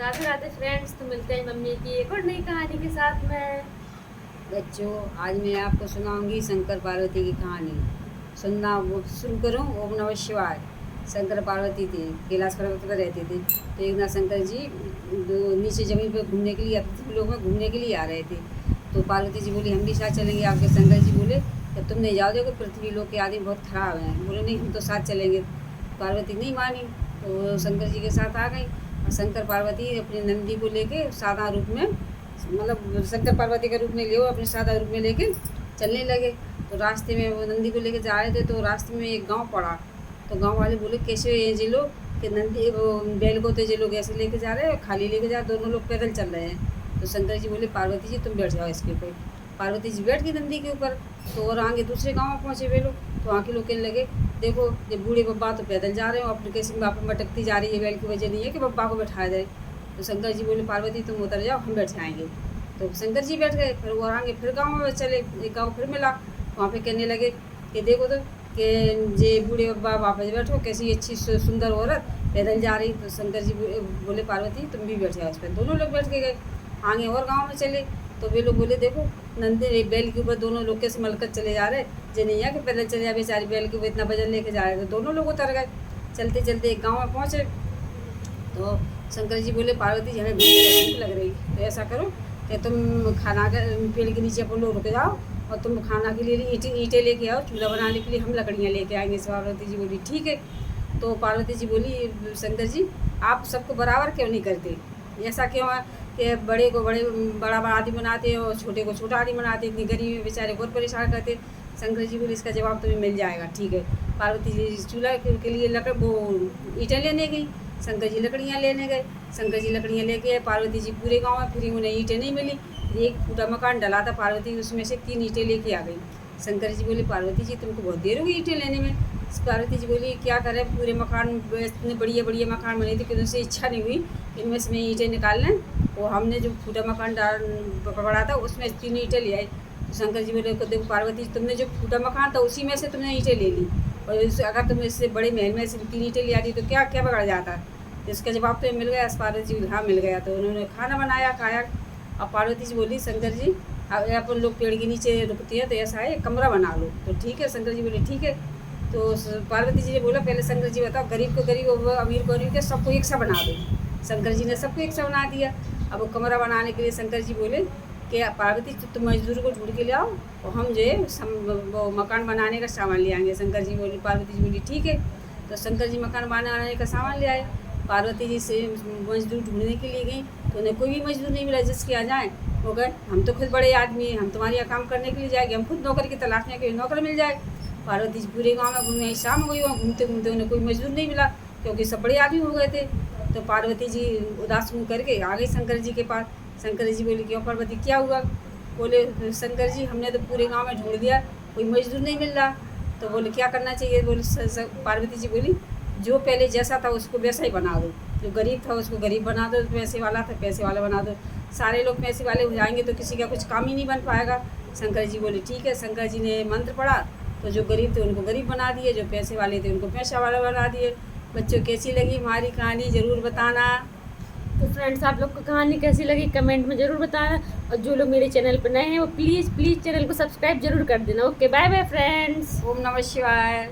Radhe Radhe friends, तो मिलते हैं मम्मी की एक और नई कहानी के साथ में। बच्चों, आज मैं आपको सुनाऊंगी शंकर पार्वती की कहानी। सुनना वो शुरू करूं। ओम नमः शिवाय। शंकर पार्वती थे, कैलाश पर्वत पर रहते थे। तो एक ना शंकर जी नीचे ज़मीन पर घूमने के लिए, पृथ्वी लोक में घूमने के लिए आ रहे थे। तो पार्वती जी बोली, हम भी साथ चलेंगे आपके। शंकर जी बोले, जब तुम नहीं जाओगे, पृथ्वी लोक के आदमी बहुत खराब हैं। बोले, नहीं, हम तो साथ चलेंगे। पार्वती नहीं मानी, तो शंकर जी के साथ आ गई। और शंकर पार्वती अपनी नंदी को लेके सादा रूप में, मतलब शंकर पार्वती का रूप में ले, अपने सादा रूप में लेके चलने लगे। तो रास्ते में वो नंदी को लेके जा रहे थे, तो रास्ते में एक गांव पड़ा। तो गांव वाले बोले, कैसे ये जे लोग कि नंदी वो बैल को तो ये लोग ऐसे लेके जा रहे हैं, खाली लेके जा, दोनों लोग पैदल चल रहे हैं। तो शंकर जी बोले, पार्वती जी तुम बैठ जाओ इसके ऊपर। पार्वती जी बैठ गई नंदी के ऊपर। तो और आगे दूसरे गाँव में पहुँचे वे लोग। तो वहाँ के लोग कहने लगे, देखो ये बूढ़े बब्बा तो पैदल जा रहे हो, अपने कैसे बाप मटकती जा रही है, बैल की वजह नहीं है कि बब्बा को बैठाया जाए। तो शंकर जी बोले, पार्वती तुम उतर जाओ, हम बैठ जाएंगे। तो शंकर जी बैठ गए। फिर वो आगे फिर गाँव में चले, एक गाँव फिर मिला। वहाँ पे कहने लगे कि देखो तो कि जे बूढ़े बब्बा वापस बैठो, कैसी अच्छी सुंदर औरत पैदल जा रही। तो शंकर जी बोले, पार्वती तुम भी बैठ जाओ इस पर। दोनों लोग बैठ के गए। आगे और गाँव में चले, तो वे लोग बोले, देखो नंदी बैल के ऊपर दोनों लोग कैसे मलकर चले जा रहे, जे नहीं है कि पैदल चले जा, बेचारी बैल के ऊपर इतना वजन लेके जा रहे। तो दोनों लोग उतर गए। चलते चलते एक गाँव में पहुँचे। तो शंकर जी बोले, पार्वती जी हमें भूख लग रही, तो ऐसा करो कि तुम खाना के पेड़ के नीचे अपन लोग रुक जाओ, और तुम खाना के लिए ईंटें लेके आओ, चूल्हा बनाने के लिए हम लकड़ियाँ लेके आएंगे। पार्वती जी बोली, ठीक है। तो पार्वती जी बोली, शंकर जी आप सबको बराबर क्यों नहीं करते, ऐसा क्यों है कि बड़े को बड़ा आदमी बनाते और छोटे को छोटा आदमी बनाते, इतनी गरीब में बेचारे बहुत परेशान करते। शंकर जी बोले, इसका जवाब तुम्हें मिल जाएगा, ठीक है। पार्वती जी चूल्हा के लिए लकड़ वो ईंटें लेने गई। शंकर जी लकड़ियाँ लेने गए। शंकर जी लकड़ियाँ लेके आए। पार्वती जी पूरे गांव में फिरी, उन्हें ईंटें नहीं मिली। एक फूटा मकान डला था, पार्वती उसमें से 3 ईंटें लेके आ गई। शंकर जी बोले, पार्वती जी तुमको बहुत देर होगी ईंटें लेने में। पार्वती जी बोली, क्या करें, पूरे मकान इतने बढ़िया बढ़िया मकान बने थे कि उनसे इच्छा नहीं हुई इनमें से ईंटें निकाल लें। वो हमने जो फूटा मकान पड़ा था उसमें 3 ईंटें ले आए। तो शंकर जी बोले, देखो पार्वती जी, तुमने जो फूटा मकान था उसी में से तुमने ईंटें ले ली, और अगर तुम इससे बड़े महल में से 3 ईंटें ले आती तो क्या क्या बिगड़ जाता। इसका जवाब तो मिल गया। पार्वती जी हाँ मिल गया। तो उन्होंने खाना बनाया, खाया। अब पार्वती जी बोली, शंकर जी अगर अपन लोग पेड़ के नीचे रुकती है तो ऐसा है, एक कमरा बना लो। तो ठीक है, शंकर जी बोले ठीक है। तो पार्वती जी ने बोला, पहले शंकर जी बताओ, गरीब को गरीब, अमीर को अमीर, के सबको एक सा बना दो। शंकर जी ने सबको एक सा बना दिया। अब वो कमरा बनाने के लिए शंकर जी बोले कि पार्वती तुम मजदूर को ढूंढ के ले आओ, और हम जो है वो मकान बनाने का सामान ले आएंगे। शंकर जी बोली, पार्वती जी बोली ठीक है। तो शंकर जी मकान बनाने का सामान ले आए। पार्वती जी से मजदूर ढूंढने के लिए गई, तो उन्हें कोई भी मजदूर नहीं मिला जिसके आ जाए। वो गए, हम तो खुद बड़े आदमी हैं, हम तुम्हारे यहाँ काम करने के लिए जाएंगे, हम खुद नौकर की तलाश में, कोई नौकर मिल जाए। पार्वती जी पूरे गांव में घूमे, शाम हो गई, वहाँ घूमते घूमते उन्हें कोई मजदूर नहीं मिला, क्योंकि सब बड़े आदमी हो गए थे। तो पार्वती जी उदास मुँह करके आ गई शंकर जी के पास। शंकर जी बोली, क्यों पार्वती क्या हुआ। बोले, शंकर जी हमने तो पूरे गाँव में ढूंढ दिया, कोई मजदूर नहीं मिल रहा। तो बोले, क्या करना चाहिए। बोले, पार्वती जी बोली, जो पहले जैसा था उसको वैसा ही बना दो, जो गरीब था उसको गरीब बना दो, पैसे वाला था पैसे वाला बना दो। सारे लोग पैसे वाले हो जाएंगे तो किसी का कुछ काम ही नहीं बन पाएगा। शंकर जी बोले, ठीक है। शंकर जी ने मंत्र पढ़ा, तो जो गरीब थे उनको गरीब बना दिए, जो पैसे वाले थे उनको पैसा वाला बना दिए। बच्चों, कैसी लगी हमारी कहानी ज़रूर बताना। तो फ्रेंड्स, आप लोग को कहानी कैसी लगी कमेंट में ज़रूर बताना, और जो लोग मेरे चैनल पर नए हैं वो प्लीज़ चैनल को सब्सक्राइब जरूर कर देना। Okay, bye bye friends. ओम नमः शिवाय।